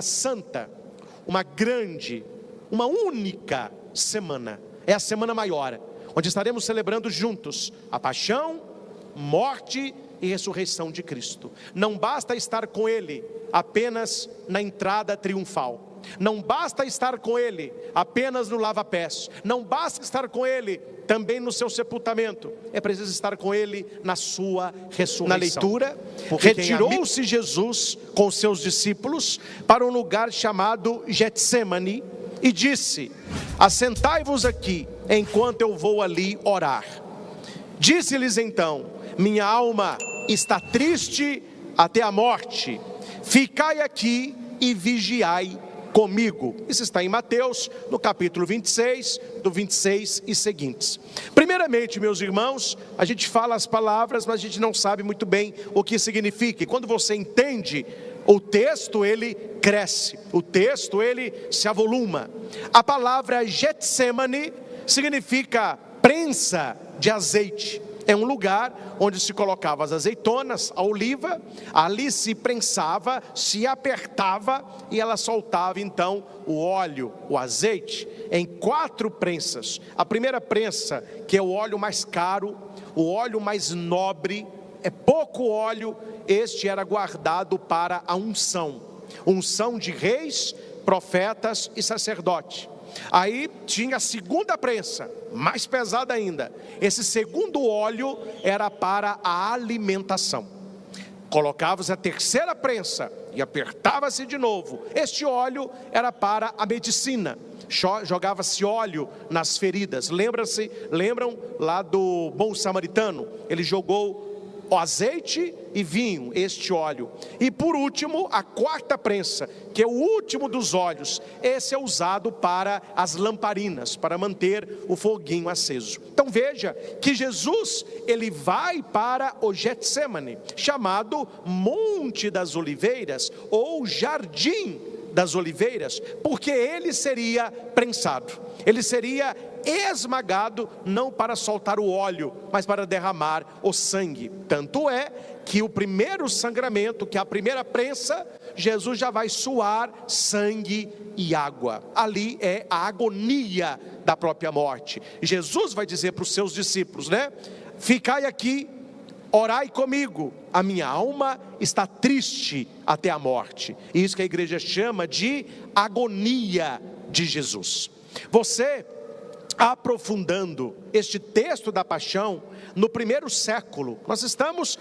santa, uma grande, uma única semana. É a semana maior, onde estaremos celebrando juntos a paixão, morte e ressurreição de Cristo. Não basta estar com Ele apenas na entrada triunfal. Não basta estar com Ele apenas no lava-pés. Não basta estar com Ele também no seu sepultamento. É preciso estar com Ele na sua ressurreição. Na leitura, retirou-se Jesus com seus discípulos para um lugar chamado Getsemane e disse: assentai-vos aqui, enquanto eu vou ali orar. Disse-lhes então: minha alma está triste até a morte. Ficai aqui e vigiai comigo. Isso está em Mateus, no capítulo 26, do 26 e seguintes. Primeiramente, meus irmãos, a gente fala as palavras, mas a gente não sabe muito bem o que significa. E quando você entende o texto, ele cresce. O texto, ele se avoluma. A palavra Getsemane significa prensa de azeite. É um lugar onde se colocava as azeitonas, a oliva, ali se prensava, se apertava e ela soltava então o óleo, o azeite, em 4 prensas. A primeira prensa, que é o óleo mais caro, o óleo mais nobre, é pouco óleo, este era guardado para a unção de reis, profetas e sacerdotes. Aí tinha a segunda prensa, mais pesada ainda. Esse segundo óleo era para a alimentação. Colocava-se a terceira prensa e apertava-se de novo. Este óleo era para a medicina. Jogava-se óleo nas feridas. Lembram lá do bom samaritano? Ele jogou o azeite e vinho, este óleo. E por último, a 4ª prensa, que é o último dos óleos. Esse é usado para as lamparinas, para manter o foguinho aceso. Então veja que Jesus, ele vai para o Getsemane, chamado Monte das Oliveiras, ou Jardim das Oliveiras, porque ele seria prensado, ele seria esmagado, não para soltar o óleo, mas para derramar o sangue. Tanto é que o primeiro sangramento, que é a primeira prensa, Jesus já vai suar sangue e água. Ali é a agonia da própria morte. Jesus vai dizer para os seus discípulos, ficai aqui, orai comigo, a minha alma está triste até a morte. Isso que a igreja chama de agonia de Jesus. Você, aprofundando este texto da paixão, no primeiro século, nós estamos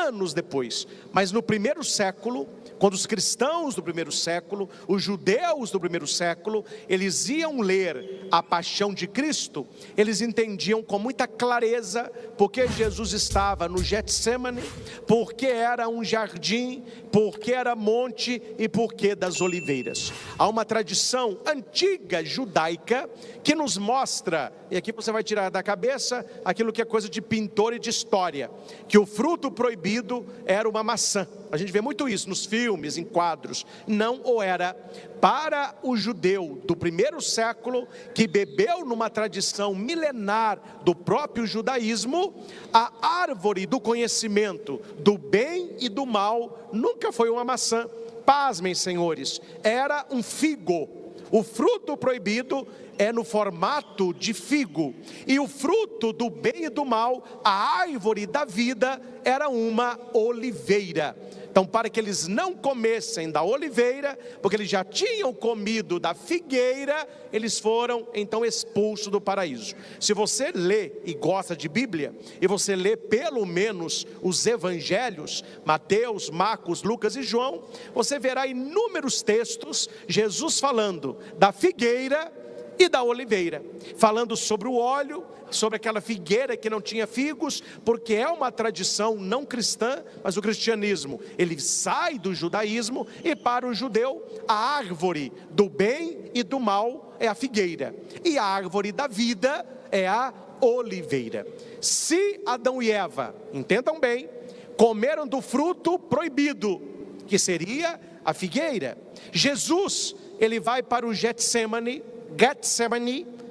anos depois, mas no primeiro século, quando os cristãos do primeiro século, os judeus do primeiro século, eles iam ler a paixão de Cristo, eles entendiam com muita clareza porque Jesus estava no Getsemane, porque era um jardim, porque era monte e porque das oliveiras. Há uma tradição antiga judaica que nos mostra, e aqui você vai tirar da cabeça aquilo que é coisa de pintor e de história, que o fruto proibido era uma maçã. A gente vê muito isso nos filmes, em quadros. Não o era. Para o judeu do primeiro século, que bebeu numa tradição milenar do próprio judaísmo, a árvore do conhecimento do bem e do mal nunca foi uma maçã. Pasmem, senhores, era um figo. O fruto proibido é no formato de figo, e o fruto do bem e do mal, a árvore da vida, era uma oliveira. Então, para que eles não comessem da oliveira, porque eles já tinham comido da figueira, eles foram então expulsos do paraíso. Se você lê e gosta de Bíblia, e você lê pelo menos os evangelhos, Mateus, Marcos, Lucas e João, você verá inúmeros textos, Jesus falando da figueira e da oliveira, falando sobre o óleo, sobre aquela figueira que não tinha figos, porque é uma tradição não cristã, mas o cristianismo, ele sai do judaísmo, e para o judeu, a árvore do bem e do mal é a figueira, e a árvore da vida é a oliveira. Se Adão e Eva, entendam bem, comeram do fruto proibido, que seria a figueira, Jesus, ele vai para o Getsemane,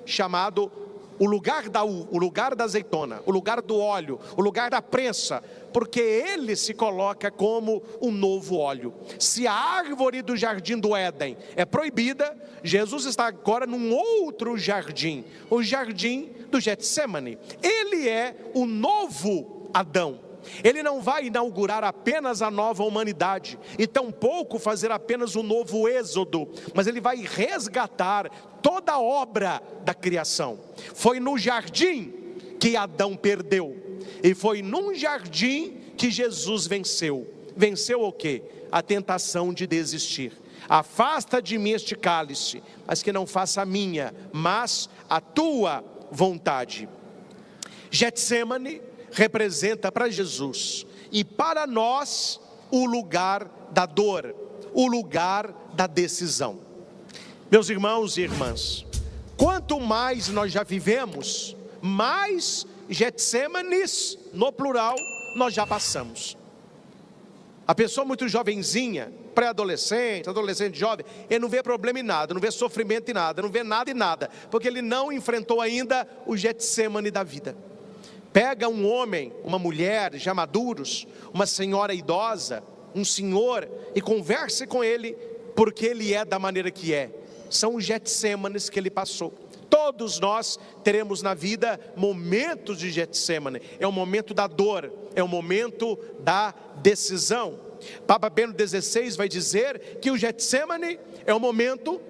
chamado o lugar da azeitona, o lugar do óleo, o lugar da prensa, porque ele se coloca como um novo óleo. Se a árvore do jardim do Éden é proibida, Jesus está agora num outro jardim, o jardim do Getsemane. Ele é o novo Adão. Ele não vai inaugurar apenas a nova humanidade, e tampouco fazer apenas um novo êxodo, mas ele vai resgatar toda a obra da criação. Foi no jardim que Adão perdeu, e foi num jardim que Jesus venceu. Venceu o quê? A tentação de desistir. Afasta de mim este cálice, mas que não faça a minha, mas a tua vontade. Getsemane representa para Jesus e para nós o lugar da dor, o lugar da decisão. Meus irmãos e irmãs, quanto mais nós já vivemos, mais Getsemanes, no plural, nós já passamos. A pessoa muito jovenzinha, pré-adolescente, adolescente jovem, ele não vê problema em nada, não vê sofrimento em nada, não vê nada em nada, porque ele não enfrentou ainda o Getsemane da vida. Pega um homem, uma mulher já maduros, uma senhora idosa, um senhor, e converse com ele, porque ele é da maneira que é. São os Getsemanes que ele passou. Todos nós teremos na vida momentos de Getsemane. É o momento da dor, é o momento da decisão. Papa Bento XVI vai dizer que o Getsemane é o momento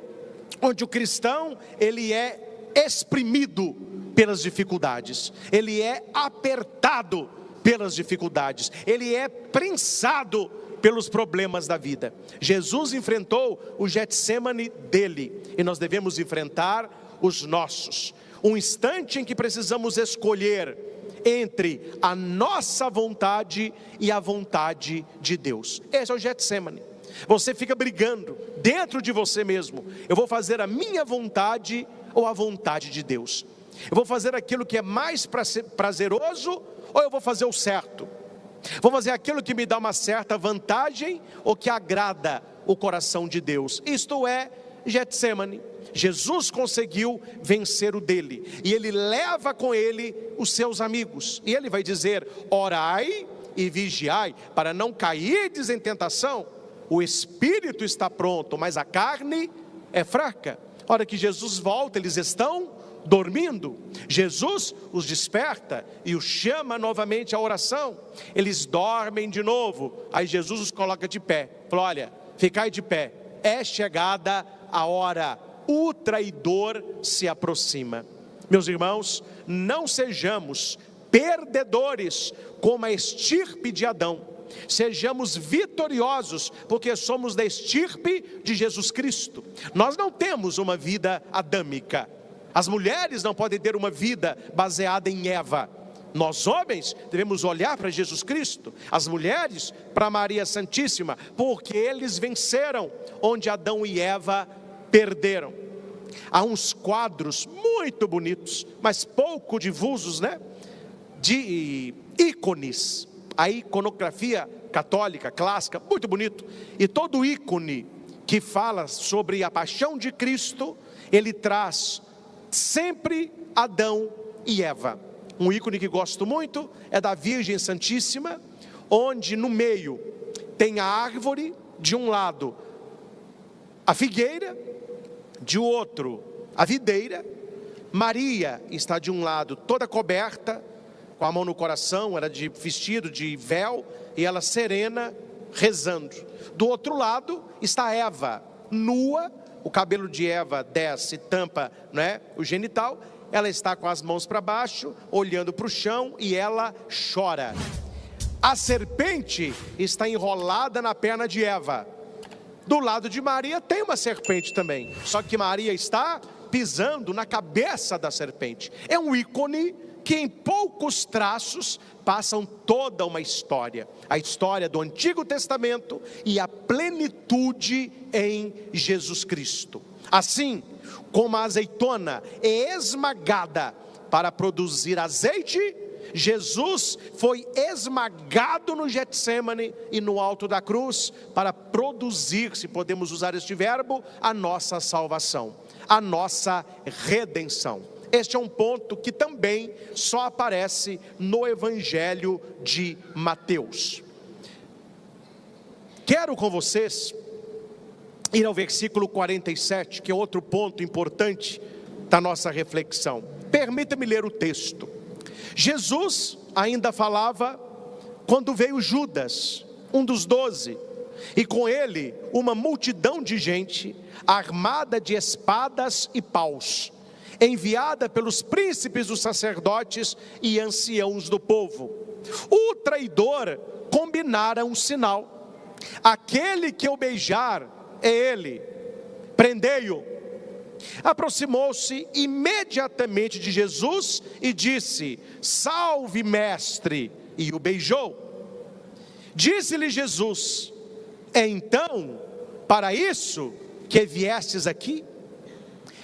onde o cristão, ele é exprimido pelas dificuldades, ele é apertado pelas dificuldades, ele é prensado pelos problemas da vida. Jesus enfrentou o Getsemane dele, e nós devemos enfrentar os nossos. Um instante em que precisamos escolher entre a nossa vontade e a vontade de Deus. Esse é o Getsemane. Você fica brigando dentro de você mesmo: eu vou fazer a minha vontade ou a vontade de Deus? Eu vou fazer aquilo que é mais prazeroso, ou eu vou fazer o certo? Vou fazer aquilo que me dá uma certa vantagem, ou que agrada o coração de Deus? Isto é Getsemane. Jesus conseguiu vencer o dele, e ele leva com ele os seus amigos, e ele vai dizer: orai e vigiai, para não cairdes em tentação. O espírito está pronto, mas a carne é fraca. A hora que Jesus volta, eles estão dormindo. Jesus os desperta e os chama novamente à oração. Eles dormem de novo. Aí Jesus os coloca de pé. Fala: olha, ficai de pé, é chegada a hora, o traidor se aproxima. Meus irmãos, não sejamos perdedores como a estirpe de Adão. Sejamos vitoriosos, porque somos da estirpe de Jesus Cristo. Nós não temos uma vida adâmica. As mulheres não podem ter uma vida baseada em Eva. Nós homens devemos olhar para Jesus Cristo, as mulheres para Maria Santíssima, porque eles venceram onde Adão e Eva perderam. Há uns quadros muito bonitos, mas pouco difusos, né? De ícones. A iconografia católica, clássica, muito bonito. E todo ícone que fala sobre a paixão de Cristo, ele traz sempre Adão e Eva. Um ícone que gosto muito é da Virgem Santíssima, onde no meio tem a árvore, de um lado a figueira, de outro a videira. Maria está de um lado toda coberta, com a mão no coração, era de vestido de véu, e ela serena, rezando. Do outro lado está Eva, nua. O cabelo de Eva desce, tampa, né, o genital. Ela está com as mãos para baixo, olhando para o chão, e ela chora. A serpente está enrolada na perna de Eva. Do lado de Maria tem uma serpente também, só que Maria está pisando na cabeça da serpente. É um ícone que em poucos traços passam toda uma história. A história do Antigo Testamento e a plenitude em Jesus Cristo. Assim como a azeitona é esmagada para produzir azeite, Jesus foi esmagado no Getsemane e no alto da cruz para produzir, se podemos usar este verbo, a nossa salvação, a nossa redenção. Este é um ponto que também só aparece no Evangelho de Mateus. Quero com vocês ir ao versículo 47, que é outro ponto importante da nossa reflexão. Permita-me ler o texto. Jesus ainda falava quando veio Judas, um dos 12, e com ele uma multidão de gente armada de espadas e paus, enviada pelos príncipes dos sacerdotes e anciãos do povo. O traidor combinara um sinal: aquele que o beijar é ele, prendei-o. Aproximou-se imediatamente de Jesus e disse: salve, mestre, e o beijou. Disse-lhe Jesus: é então para isso que viestes aqui?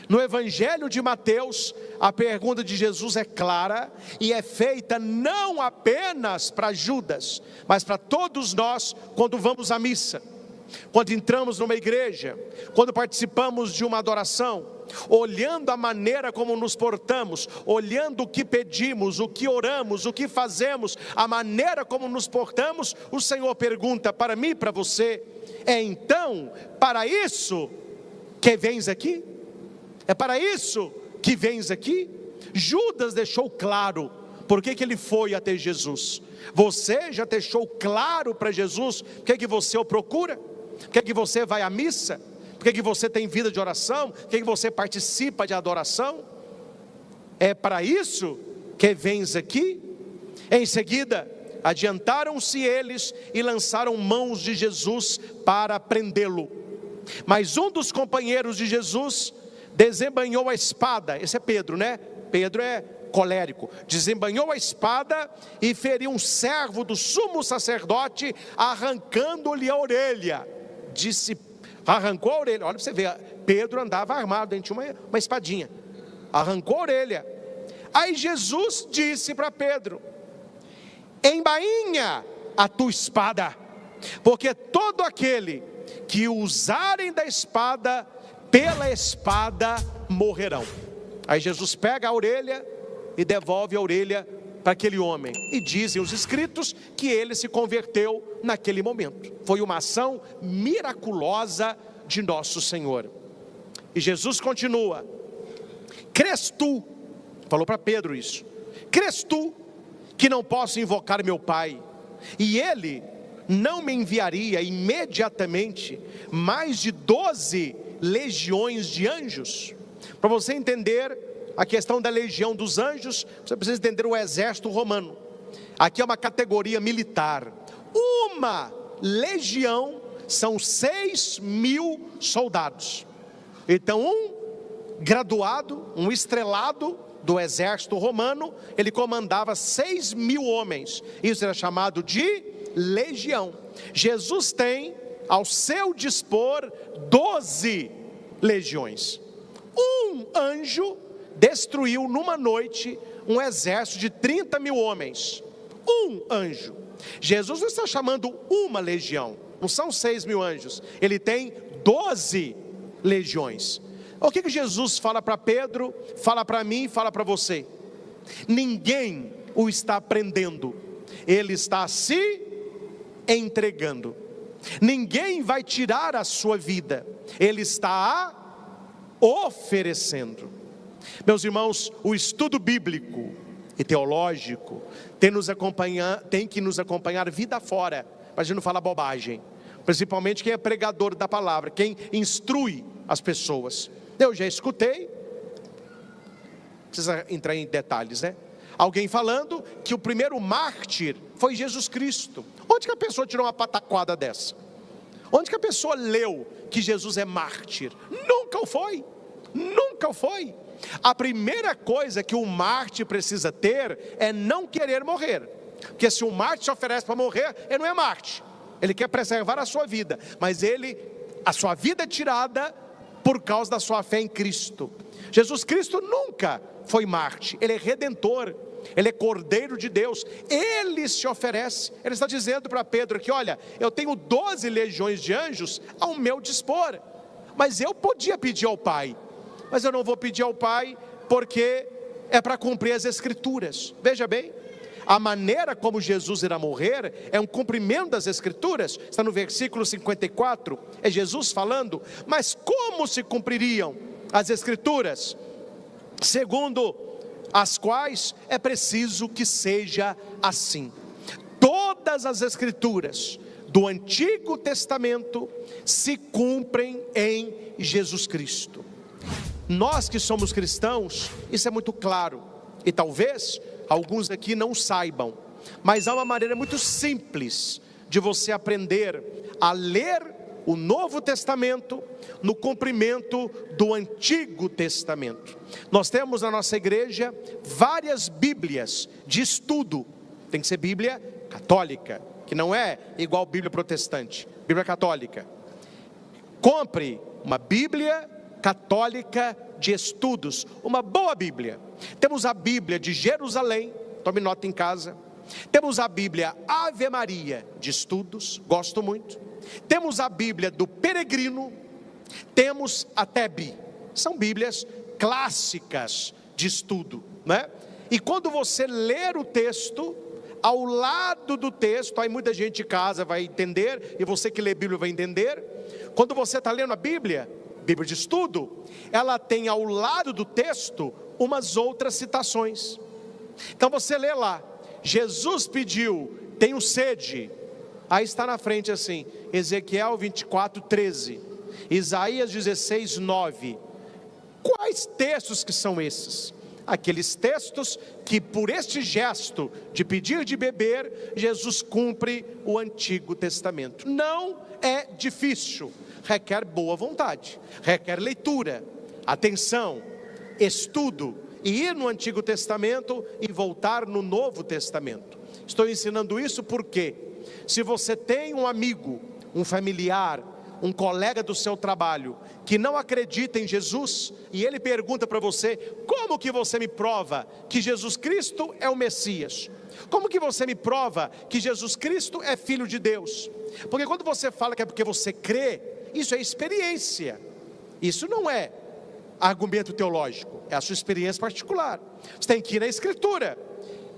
No Evangelho de Mateus, a pergunta de Jesus é clara e é feita não apenas para Judas, mas para todos nós quando vamos à missa, quando entramos numa igreja, quando participamos de uma adoração, olhando a maneira como nos portamos, olhando o que pedimos, o que oramos, o que fazemos, a maneira como nos portamos, o Senhor pergunta para mim e para você: é então para isso que vens aqui? É para isso que vens aqui? Judas deixou claro por que ele foi até Jesus. Você já deixou claro para Jesus por que você o procura? Por que você vai à missa? Por que você tem vida de oração? Por que você participa de adoração? É para isso que vens aqui? Em seguida, adiantaram-se eles e lançaram mãos de Jesus para prendê-lo. Mas um dos companheiros de Jesus desembanhou a espada. Esse é Pedro, né? Pedro é colérico. Desembanhou a espada e feriu um servo do sumo sacerdote, arrancando-lhe a orelha. Arrancou a orelha. Olha para você ver, Pedro andava armado, ele tinha uma espadinha. Arrancou a orelha. Aí Jesus disse para Pedro: embainha a tua espada, porque todo aquele que usarem da espada, pela espada morrerão. Aí Jesus pega a orelha e devolve a orelha para aquele homem, e dizem os escritos que ele se converteu naquele momento. Foi uma ação miraculosa de nosso Senhor. E Jesus continua: crês tu, falou para Pedro isso, crês tu que não posso invocar meu Pai, e ele não me enviaria imediatamente mais de 12 legiões de anjos? Para você entender a questão da legião dos anjos, você precisa entender o exército romano. Aqui é uma categoria militar. Uma legião são 6.000 soldados. Então um graduado, um estrelado do exército romano, ele comandava 6.000 homens. Isso era chamado de legião. Jesus tem ao seu dispor 12 legiões. Um anjo destruiu numa noite um exército de 30.000 homens. Um anjo. Jesus não está chamando uma legião, não são 6.000 anjos, ele tem 12 legiões. O que Jesus fala para Pedro, fala para mim, fala para você? Ninguém o está prendendo, ele está se entregando. Ninguém vai tirar a sua vida, ele está oferecendo. Meus irmãos, o estudo bíblico e teológico tem que nos acompanhar vida fora, para a gente não falar bobagem, principalmente quem é pregador da palavra, quem instrui as pessoas. Eu já escutei, não precisa entrar em detalhes, né? Alguém falando que o primeiro mártir foi Jesus Cristo. Onde que a pessoa tirou uma pataquada dessa? Onde que a pessoa leu que Jesus é mártir? Nunca o foi, nunca o foi. A primeira coisa que o mártir precisa ter é não querer morrer, porque se o mártir se oferece para morrer, ele não é mártir, ele quer preservar a sua vida, mas a sua vida é tirada por causa da sua fé em Cristo. Jesus Cristo nunca foi mártir, ele é redentor, ele é Cordeiro de Deus, ele se oferece. Ele está dizendo para Pedro que olha, eu tenho 12 legiões de anjos ao meu dispor, mas eu podia pedir ao Pai, mas eu não vou pedir ao Pai, porque é para cumprir as Escrituras. Veja bem, a maneira como Jesus irá morrer é um cumprimento das Escrituras. Está no versículo 54, é Jesus falando. Mas como se cumpririam as Escrituras? Segundo as quais é preciso que seja assim. Todas as Escrituras do Antigo Testamento se cumprem em Jesus Cristo. Nós que somos cristãos, isso é muito claro, e talvez alguns aqui não saibam, mas há uma maneira muito simples de você aprender a ler o Novo Testamento no cumprimento do Antigo Testamento. Nós temos na nossa igreja várias Bíblias de estudo. Tem que ser Bíblia católica, que não é igual Bíblia protestante, Bíblia católica. Compre uma Bíblia católica de estudos, uma boa Bíblia. Temos a Bíblia de Jerusalém, tome nota em casa. Temos a Bíblia Ave Maria de estudos, gosto muito. Temos a Bíblia do Peregrino. Temos a TEB, são Bíblias clássicas de estudo, né? E quando você ler o texto, ao lado do texto, aí muita gente de casa vai entender, e você que lê Bíblia vai entender. Quando você está lendo a Bíblia de estudo, ela tem ao lado do texto umas outras citações. Então você lê lá, Jesus pediu, tenho sede, aí está na frente assim, Ezequiel 24, 13, Isaías 16, 9, quais textos que são esses? Aqueles textos que por este gesto de pedir de beber, Jesus cumpre o Antigo Testamento. Não é difícil, requer boa vontade, requer leitura, atenção, estudo, e ir no Antigo Testamento e voltar no Novo Testamento. Estou ensinando isso porque, se você tem um amigo, um familiar, um colega do seu trabalho, que não acredita em Jesus, e ele pergunta para você, como que você me prova que Jesus Cristo é o Messias? Como que você me prova que Jesus Cristo é Filho de Deus? Porque quando você fala que é porque você crê, isso é experiência, isso não é argumento teológico, é a sua experiência particular. Você tem que ir na Escritura,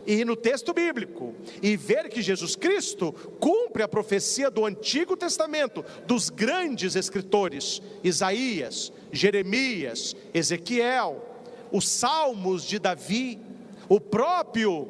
e no texto bíblico, e ver que Jesus Cristo cumpre a profecia do Antigo Testamento, dos grandes escritores, Isaías, Jeremias, Ezequiel, os Salmos de Davi, o próprio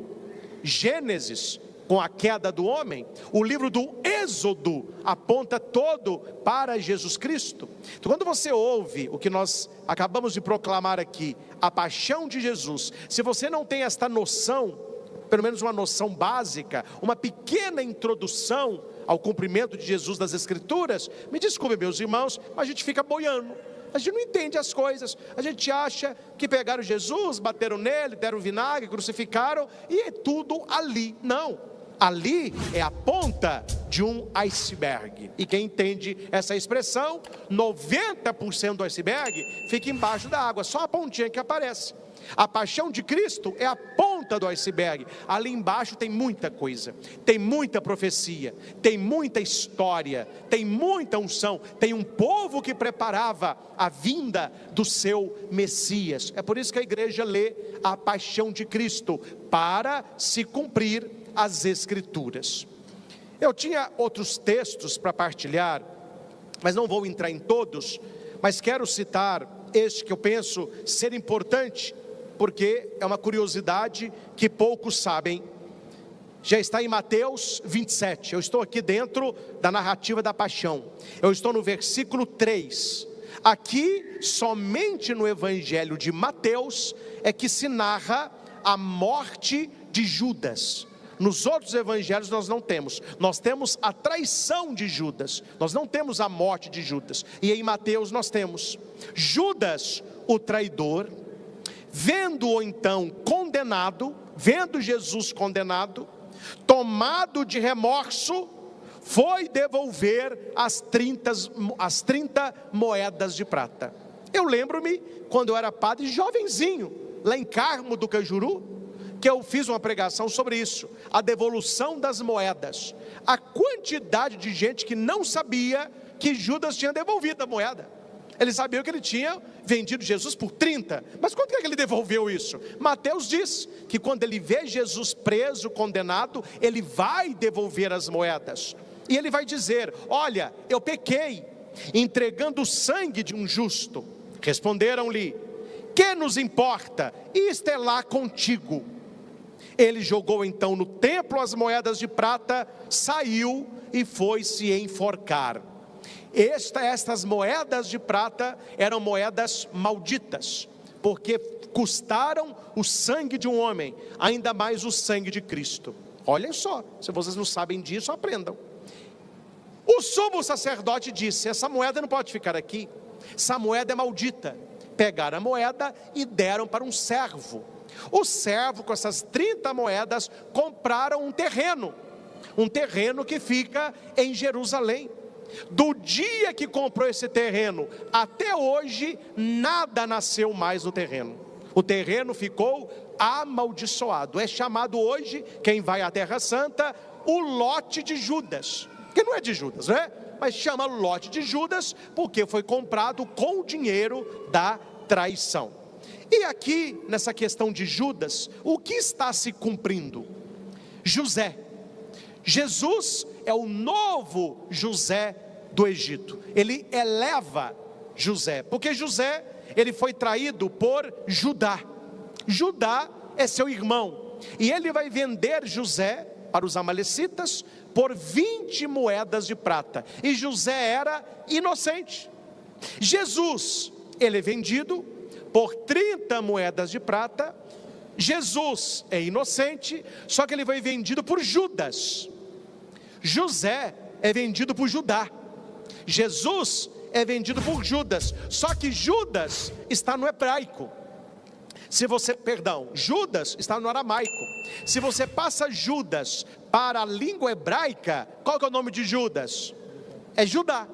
Gênesis, com a queda do homem, o livro do Êxodo aponta todo para Jesus Cristo. Então, quando você ouve o que nós acabamos de proclamar aqui, a paixão de Jesus, se você não tem esta noção, pelo menos uma noção básica, uma pequena introdução ao cumprimento de Jesus das Escrituras, me desculpe meus irmãos, mas a gente fica boiando, a gente não entende as coisas, a gente acha que pegaram Jesus, bateram nele, deram vinagre, crucificaram, e é tudo ali. Não, ali é a ponta de um iceberg, e quem entende essa expressão, 90% do iceberg fica embaixo da água, só a pontinha que aparece. A paixão de Cristo é a ponta do iceberg, ali embaixo tem muita coisa, tem muita profecia, tem muita história, tem muita unção, tem um povo que preparava a vinda do seu Messias. É por isso que a igreja lê a paixão de Cristo, para se cumprir as Escrituras. Eu tinha outros textos para partilhar, mas não vou entrar em todos, mas quero citar este que eu penso ser importante, porque é uma curiosidade que poucos sabem. Já está em Mateus 27, eu estou aqui dentro da narrativa da paixão, eu estou no versículo 3, aqui somente no Evangelho de Mateus é que se narra a morte de Judas. Nos outros evangelhos nós não temos, nós temos a traição de Judas, nós não temos a morte de Judas, e em Mateus nós temos Judas, o traidor, vendo-o então condenado, vendo Jesus condenado, tomado de remorso, foi devolver as 30 moedas de prata. Eu lembro-me, quando eu era padre jovenzinho, lá em Carmo do Cajuru, que eu fiz uma pregação sobre isso, a devolução das moedas. A quantidade de gente que não sabia que Judas tinha devolvido a moeda. Eles sabiam que ele tinha vendido Jesus por 30. Mas quanto é que ele devolveu isso? Mateus diz que quando ele vê Jesus preso, condenado, ele vai devolver as moedas. E ele vai dizer: olha, eu pequei, entregando o sangue de um justo. Responderam-lhe: que nos importa? Isto é lá contigo. Ele jogou então no templo as moedas de prata, saiu e foi se enforcar. Estas moedas de prata eram moedas malditas, porque custaram o sangue de um homem, ainda mais o sangue de Cristo. Olhem só, se vocês não sabem disso, aprendam. O sumo sacerdote disse: essa moeda não pode ficar aqui, essa moeda é maldita. Pegaram a moeda e deram para um servo. O servo, com essas 30 moedas, compraram um terreno que fica em Jerusalém. Do dia que comprou esse terreno até hoje, nada nasceu mais no terreno. O terreno ficou amaldiçoado. É chamado hoje, quem vai à Terra Santa, o lote de Judas, que não é de Judas, né? Mas chama lote de Judas porque foi comprado com o dinheiro da traição. E aqui, nessa questão de Judas, o que está se cumprindo? José. Jesus é o novo José do Egito. Ele eleva José, porque José, ele foi traído por Judá. Judá é seu irmão, e ele vai vender José para os amalecitas por 20 moedas de prata, e José era inocente. Jesus, ele é vendido por 30 moedas de prata. Jesus é inocente, só que ele foi vendido por Judas. José é vendido por Judá. Jesus é vendido por Judas, só que Judas está no hebraico. Judas está no aramaico. Se você passa Judas para a língua hebraica, qual que é o nome de Judas? É Judá.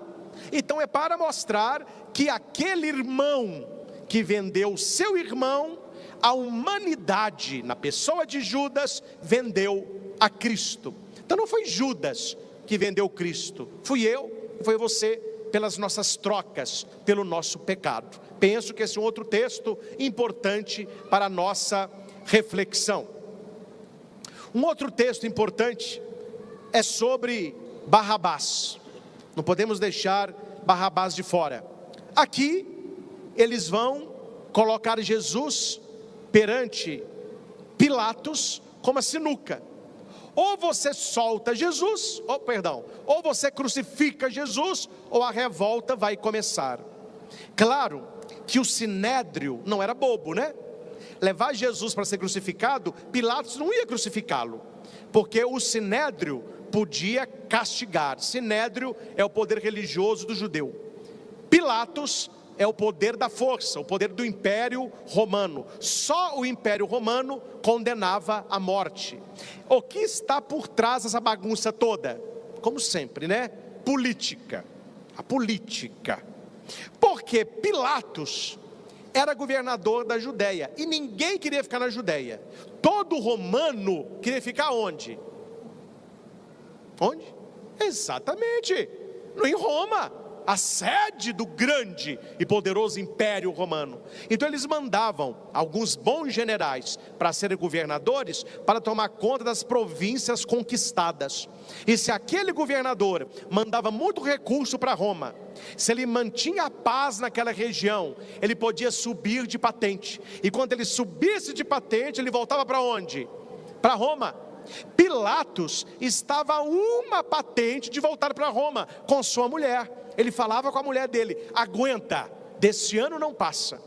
Então é para mostrar que aquele irmão que vendeu seu irmão, a humanidade, na pessoa de Judas, vendeu a Cristo. Então não foi Judas que vendeu Cristo, fui eu e foi você, pelas nossas trocas, pelo nosso pecado. Penso que esse é um outro texto importante para a nossa reflexão. Um outro texto importante é sobre Barrabás. Não podemos deixar Barrabás de fora. Aqui eles vão colocar Jesus perante Pilatos como a sinuca. Ou você solta Jesus, ou você crucifica Jesus, ou a revolta vai começar. Claro que o sinédrio não era bobo, né? Levar Jesus para ser crucificado, Pilatos não ia crucificá-lo, porque o sinédrio podia castigar. Sinédrio é o poder religioso do judeu. Pilatos é o poder da força, o poder do Império Romano. Só o Império Romano condenava à morte. O que está por trás dessa bagunça toda? Como sempre, né? Política. A política. Porque Pilatos era governador da Judéia e ninguém queria ficar na Judéia. Todo romano queria ficar onde? Onde? Exatamente, em Roma, a sede do grande e poderoso Império Romano. Então eles mandavam alguns bons generais para serem governadores, para tomar conta das províncias conquistadas. E se aquele governador mandava muito recurso para Roma, se ele mantinha a paz naquela região, ele podia subir de patente. E quando ele subisse de patente, ele voltava para onde? Para Roma. Pilatos estava a uma patente de voltar para Roma com sua mulher. Ele falava com a mulher dele: aguenta, desse ano não passa.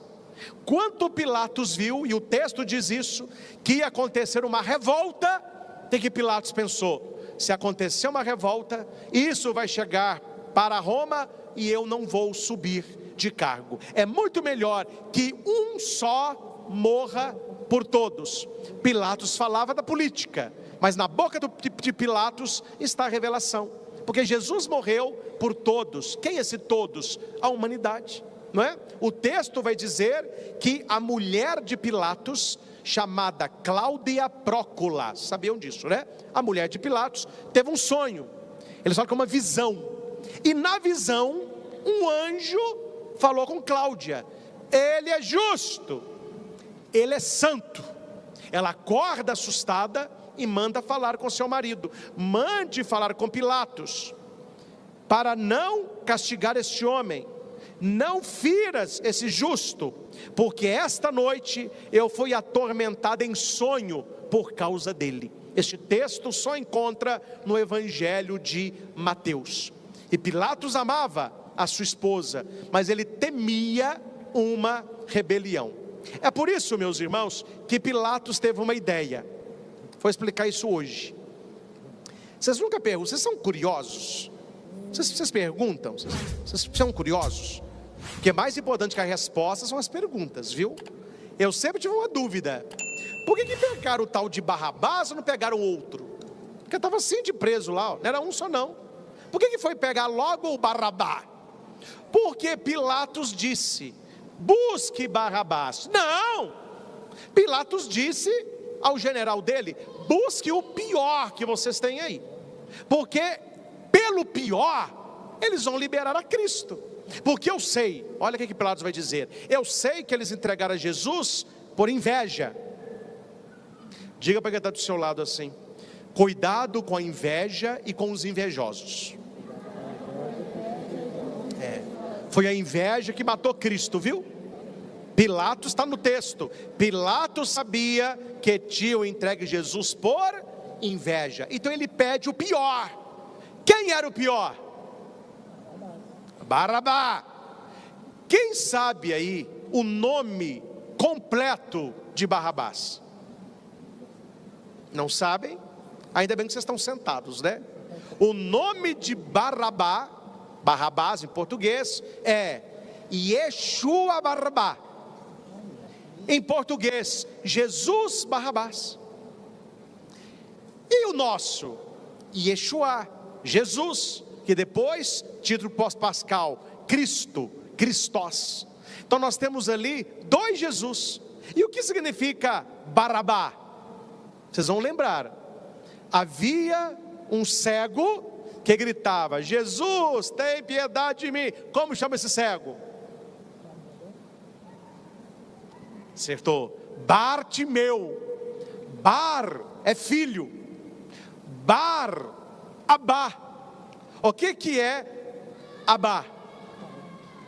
Quando Pilatos viu, e o texto diz isso, que ia acontecer uma revolta, o que Pilatos pensou? Se acontecer uma revolta, isso vai chegar para Roma e eu não vou subir de cargo. É muito melhor que um só morra por todos. Pilatos falava da política, mas na boca de Pilatos está a revelação, porque Jesus morreu por todos. Quem é esse todos? A humanidade, não é? O texto vai dizer que a mulher de Pilatos, chamada Cláudia Prócula, sabiam disso, né? A mulher de Pilatos teve um sonho, eles falam que é uma visão, e na visão um anjo falou com Cláudia: ele é justo, ele é santo. Ela acorda assustada e manda falar com seu marido: mande falar com Pilatos, para não castigar este homem, não firas esse justo, porque esta noite eu fui atormentada em sonho por causa dele. Este texto só encontra no Evangelho de Mateus. E Pilatos amava a sua esposa, mas ele temia uma rebelião. É por isso, meus irmãos, que Pilatos teve uma ideia. Vou explicar isso hoje. Vocês nunca perguntam, vocês são curiosos? Vocês perguntam? Vocês são curiosos? Porque mais importante que a resposta são as perguntas, viu? Eu sempre tive uma dúvida: por que pegaram o tal de Barrabás ou não pegaram outro? Porque estava assim de preso lá, não era um só não. Por que foi pegar logo o Barrabá? Porque Pilatos disse: busque Barrabás. Não! Pilatos disse ao general dele: busque o pior que vocês têm aí, porque pelo pior eles vão liberar a Cristo. Porque eu sei, olha o que Pilatos vai dizer: eu sei que eles entregaram a Jesus por inveja. Diga para quem está do seu lado assim: cuidado com a inveja e com os invejosos. Foi a inveja que matou Cristo, viu? Pilatos está no texto. Pilatos sabia que tinham entregue Jesus por inveja, então ele pede o pior. Quem era o pior? Barrabá. Quem sabe aí o nome completo de Barrabás? Não sabem? Ainda bem que vocês estão sentados, né? O nome de Barrabás em português é Yeshua Barrabá. Em português, Jesus Barrabás. E o nosso Yeshua, Jesus, que depois, título pós-pascal, Cristo, Christos. Então nós temos ali dois Jesus. E o que significa Barrabá? Vocês vão lembrar: havia um cego que gritava: Jesus, tem piedade de mim. Como chama esse cego? Acertou. Bartimeu. Bar é filho. Bar, Abá. O que é Abá?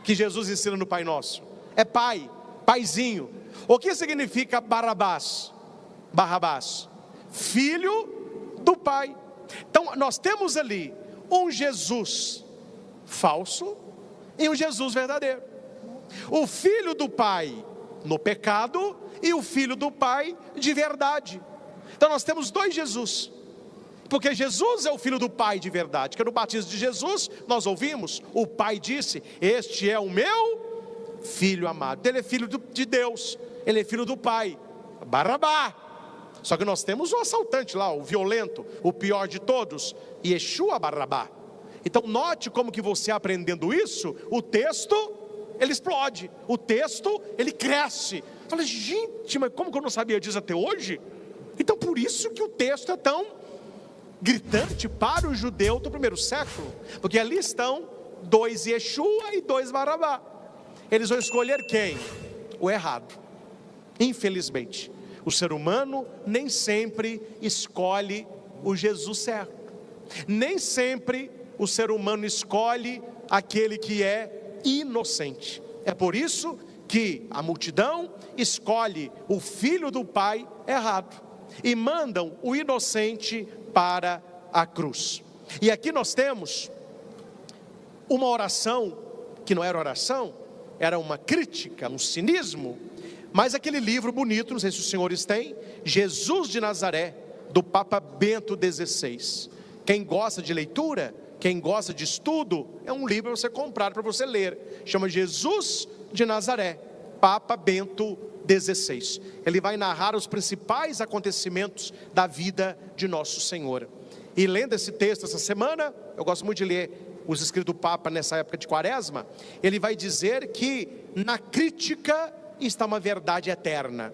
Que Jesus ensina no Pai Nosso. É pai, paizinho. O que significa Barrabás? Barrabás, filho do pai. Então nós temos ali um Jesus falso e um Jesus verdadeiro. O filho do pai no pecado e o filho do pai de verdade. Então nós temos dois Jesus, porque Jesus é o filho do pai de verdade, que no batismo de Jesus nós ouvimos, o pai disse: este é o meu filho amado. Ele é filho de Deus, ele é filho do pai, Barrabá. Só que nós temos o assaltante lá, o violento, o pior de todos, Yeshua Barrabá. Então note como que você aprendendo isso, o texto ele explode, o texto ele cresce. Fala: gente, mas como que eu não sabia disso até hoje? Então por isso que o texto é tão gritante para o judeu do primeiro século, porque ali estão dois Yeshua e dois Barrabá. Eles vão escolher quem? O errado. Infelizmente, o ser humano nem sempre escolhe o Jesus certo. Nem sempre o ser humano escolhe aquele que é inocente. É por isso que a multidão escolhe o filho do pai errado e mandam o inocente para a cruz. E aqui nós temos uma oração que não era oração, era uma crítica, um cinismo. Mas aquele livro bonito, não sei se os senhores têm, Jesus de Nazaré, do Papa Bento XVI. Quem gosta de leitura, quem gosta de estudo, é um livro para você comprar, para você ler. Chama Jesus de Nazaré, Papa Bento XVI. Ele vai narrar os principais acontecimentos da vida de nosso Senhor. E lendo esse texto essa semana, eu gosto muito de ler os escritos do Papa nessa época de Quaresma. Ele vai dizer que na crítica está uma verdade eterna.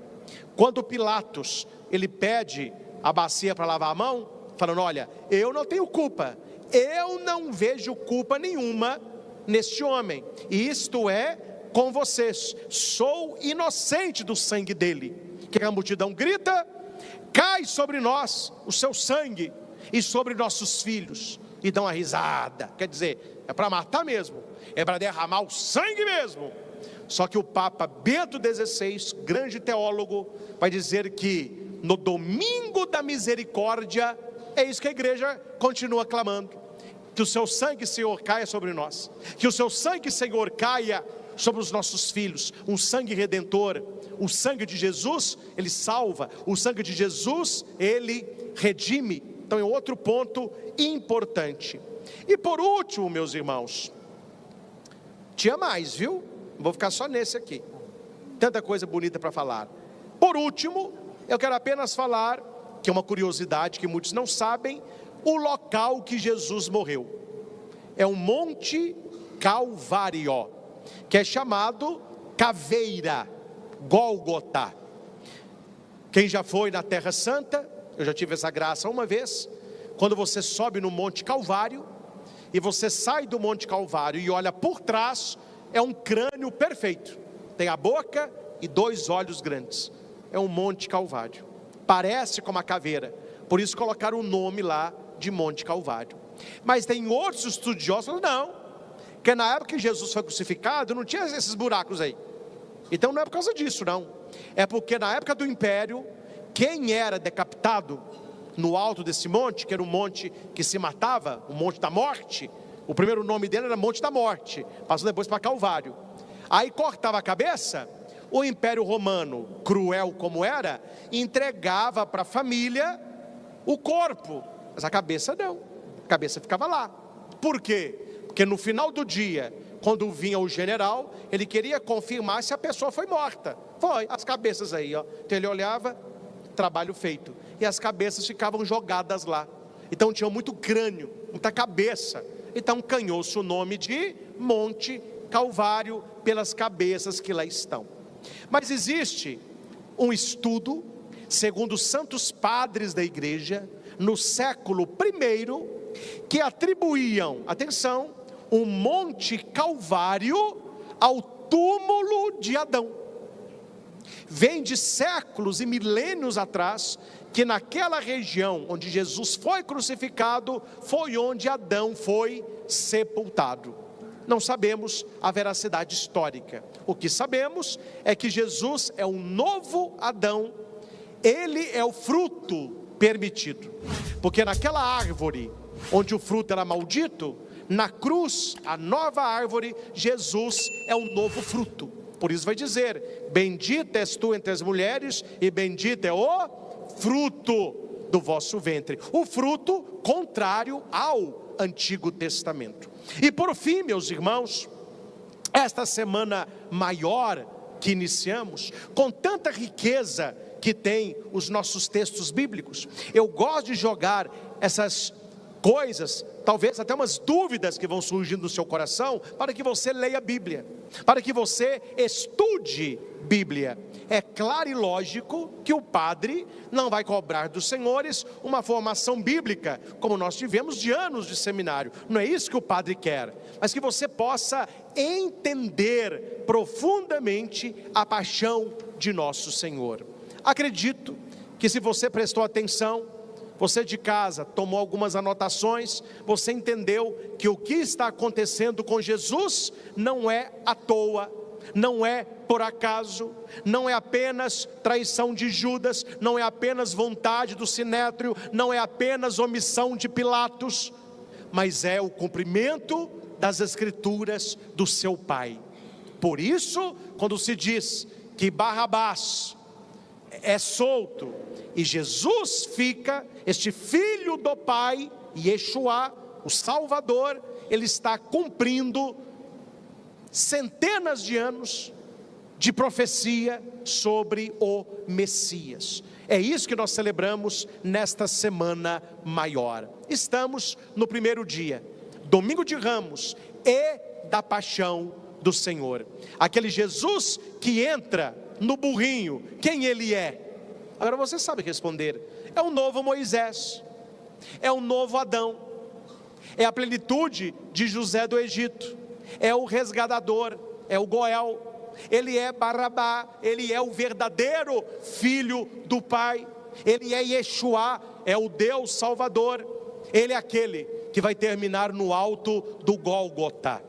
Quando Pilatos ele pede a bacia para lavar a mão, falando: olha, eu não tenho culpa, eu não vejo culpa nenhuma neste homem, e isto é com vocês, sou inocente do sangue dele. Que a multidão grita: cai sobre nós o seu sangue e sobre nossos filhos, e dão uma risada. Quer dizer, é para matar mesmo, é para derramar o sangue mesmo. Só que o Papa Bento XVI, grande teólogo, vai dizer que no domingo da misericórdia, é isso que a igreja continua clamando: que o seu sangue, Senhor, caia sobre nós, que o seu sangue, Senhor, caia sobre os nossos filhos. Um sangue redentor. O sangue de Jesus, ele salva. O sangue de Jesus, ele redime. Então é outro ponto importante. E por último, meus irmãos, tinha mais, viu? Não vou ficar só nesse aqui, tanta coisa bonita para falar. Por último, eu quero apenas falar, que é uma curiosidade que muitos não sabem, o local que Jesus morreu. É o Monte Calvário, que é chamado Caveira, Gólgota. Quem já foi na Terra Santa, eu já tive essa graça uma vez, quando você sobe no Monte Calvário, e você sai do Monte Calvário e olha por trás, é um crânio perfeito, tem a boca e 2 olhos grandes, é um Monte Calvário, parece com uma caveira, por isso colocaram o nome lá de Monte Calvário. Mas tem outros estudiosos que falam, não, porque na época que Jesus foi crucificado, não tinha esses buracos aí, então não é por causa disso não, é porque na época do Império, quem era decapitado no alto desse monte, que era um monte que se matava, o Monte da Morte, o primeiro nome dele era Monte da Morte, passou depois para Calvário, aí cortava a cabeça, o Império Romano, cruel como era, entregava para a família o corpo, mas a cabeça não, a cabeça ficava lá. Por quê? Porque no final do dia, quando vinha o general, ele queria confirmar se a pessoa foi morta. Foi, as cabeças aí, ó. Então ele olhava, trabalho feito, e as cabeças ficavam jogadas lá. Então tinha muito crânio, muita cabeça. Então ganhou-se o nome de Monte Calvário pelas cabeças que lá estão. Mas existe um estudo, segundo os santos padres da igreja, no século I, que atribuíam, atenção, o Monte Calvário ao túmulo de Adão. Vem de séculos e milênios atrás, que naquela região onde Jesus foi crucificado, foi onde Adão foi sepultado. Não sabemos a veracidade histórica. O que sabemos é que Jesus é um novo Adão, ele é o fruto permitido, porque naquela árvore onde o fruto era maldito, na cruz, a nova árvore, Jesus é um novo fruto. Por isso vai dizer: bendita és tu entre as mulheres, e bendito é o fruto do vosso ventre. O fruto contrário ao Antigo Testamento. E por fim, meus irmãos, esta semana maior que iniciamos, com tanta riqueza que tem os nossos textos bíblicos, eu gosto de jogar essas coisas, talvez até umas dúvidas que vão surgindo no seu coração, para que você leia a Bíblia, para que você estude Bíblia. É claro e lógico que o padre não vai cobrar dos senhores uma formação bíblica, como nós tivemos de anos de seminário. Não é isso que o padre quer, mas que você possa entender profundamente a paixão de nosso Senhor. Acredito que se você prestou atenção, você de casa tomou algumas anotações, você entendeu que o que está acontecendo com Jesus não é à toa, não é por acaso, não é apenas traição de Judas, não é apenas vontade do Sinédrio, não é apenas omissão de Pilatos, mas é o cumprimento das Escrituras do seu Pai. Por isso, quando se diz que Barrabás é solto e Jesus fica, este filho do Pai, Yeshua, o Salvador, ele está cumprindo centenas de anos de profecia sobre o Messias. É isso que nós celebramos nesta semana maior. Estamos no primeiro dia, domingo de Ramos e da paixão do Senhor. Aquele Jesus que entra no burrinho, quem ele é? Agora você sabe responder. É o novo Moisés, é o novo Adão, é a plenitude de José do Egito, é o resgatador, é o Goel, ele é Barabá, ele é o verdadeiro Filho do Pai, ele é Yeshua, é o Deus Salvador, ele é aquele que vai terminar no alto do Gólgota,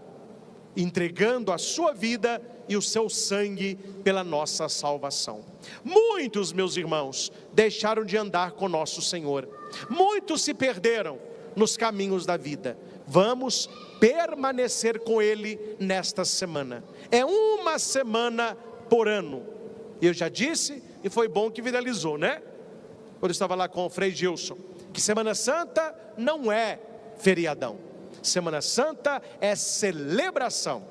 entregando a sua vida e o seu sangue pela nossa salvação. Muitos, meus irmãos, deixaram de andar com nosso Senhor, muitos se perderam nos caminhos da vida. Vamos permanecer com Ele nesta semana, é uma semana por ano, eu já disse, e foi bom que viralizou, né? Quando eu estava lá com o Frei Gilson, que Semana Santa não é feriadão, Semana Santa é celebração,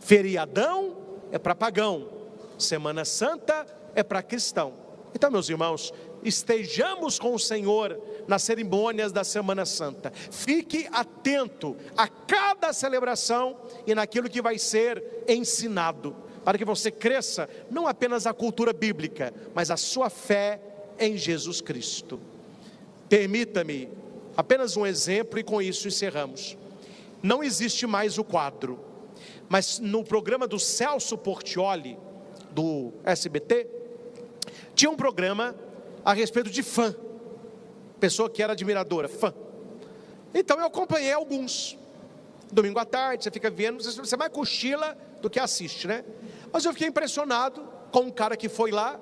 feriadão é para pagão, Semana Santa é para cristão. Então, meus irmãos, estejamos com o Senhor nas cerimônias da Semana Santa, fique atento a cada celebração e naquilo que vai ser ensinado, para que você cresça, não apenas a cultura bíblica, mas a sua fé em Jesus Cristo. Permita-me apenas um exemplo e com isso encerramos. Não existe mais o quadro, mas no programa do Celso Portiolli, do SBT, tinha um programa a respeito de fã, pessoa que era admiradora, fã. Então eu acompanhei alguns, domingo à tarde, você fica vendo, você mais cochila do que assiste, né? Mas eu fiquei impressionado com um cara que foi lá,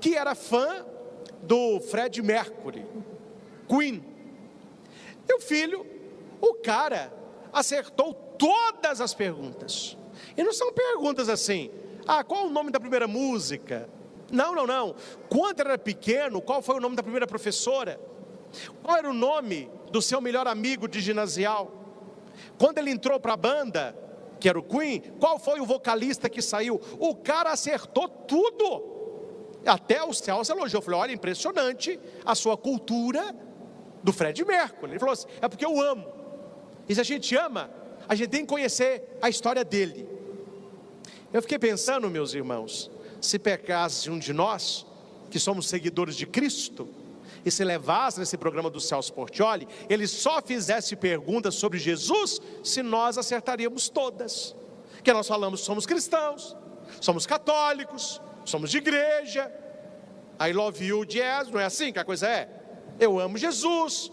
que era fã do Fred Mercury, Queen. Meu filho, o cara acertou todas as perguntas, e não são perguntas assim, qual o nome da primeira música? Não, quando era pequeno, qual foi o nome da primeira professora? Qual era o nome do seu melhor amigo de ginasial? Quando ele entrou para a banda, que era o Queen, qual foi o vocalista que saiu? O cara acertou tudo, até o Celso elogiou, falou, olha, impressionante a sua cultura do Fred Mercury. Ele falou assim, é porque eu amo, e se a gente ama, a gente tem que conhecer a história dele. Eu fiquei pensando, meus irmãos, se pecasse um de nós, que somos seguidores de Cristo, e se levasse nesse programa do Celso Portiolli, ele só fizesse perguntas sobre Jesus, se nós acertaríamos todas, que nós falamos, somos cristãos, somos católicos, somos de igreja, I love you Jesus, não é assim que a coisa é? Eu amo Jesus,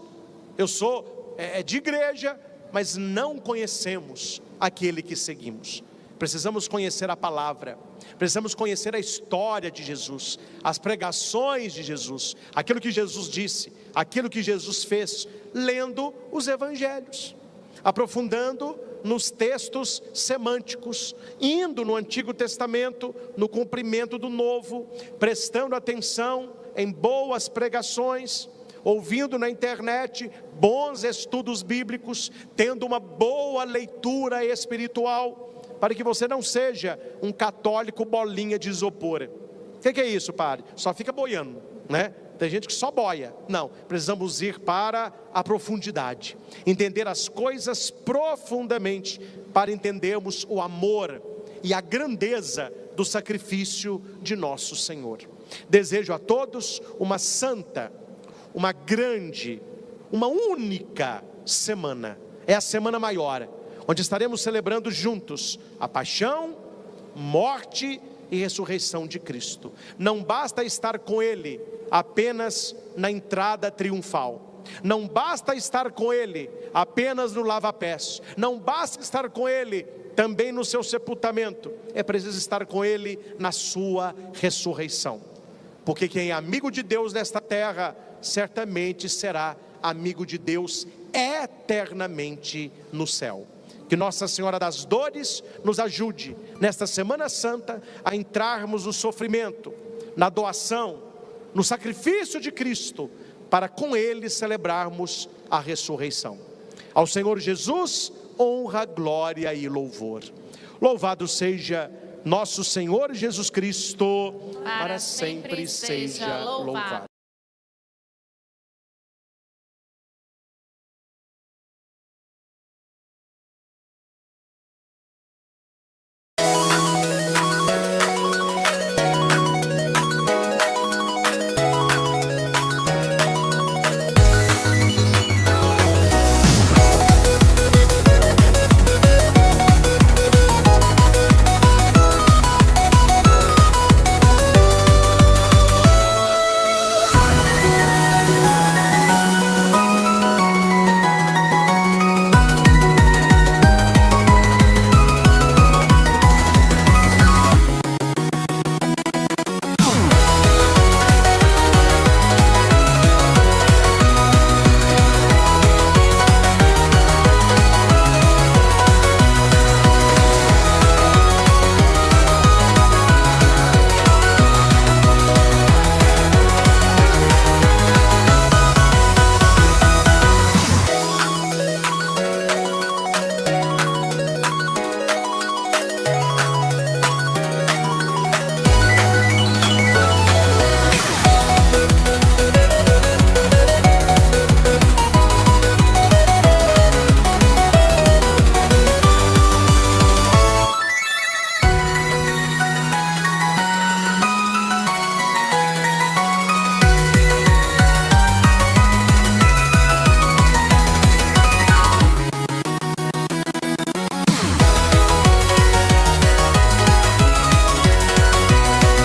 eu sou de igreja, mas não conhecemos aquele que seguimos. Precisamos conhecer a palavra, precisamos conhecer a história de Jesus, as pregações de Jesus, aquilo que Jesus disse, aquilo que Jesus fez, lendo os evangelhos, aprofundando nos textos semânticos, indo no Antigo Testamento, no cumprimento do Novo, prestando atenção em boas pregações, ouvindo na internet bons estudos bíblicos, tendo uma boa leitura espiritual, para que você não seja um católico bolinha de isopor. O que é isso, padre? Só fica boiando, né? Tem gente que só boia. Não, precisamos ir para a profundidade, entender as coisas profundamente, para entendermos o amor e a grandeza do sacrifício de nosso Senhor. Desejo a todos uma santa, uma grande, uma única semana. É a semana maior, onde estaremos celebrando juntos a paixão, morte e ressurreição de Cristo. Não basta estar com Ele apenas na entrada triunfal, não basta estar com Ele apenas no lava-pés, não basta estar com Ele também no seu sepultamento, é preciso estar com Ele na sua ressurreição, porque quem é amigo de Deus nesta terra, certamente será amigo de Deus eternamente no céu. Que Nossa Senhora das Dores nos ajude nesta Semana Santa a entrarmos no sofrimento, na doação, no sacrifício de Cristo, para com Ele celebrarmos a ressurreição. Ao Senhor Jesus, honra, glória e louvor. Louvado seja nosso Senhor Jesus Cristo, para sempre seja louvado.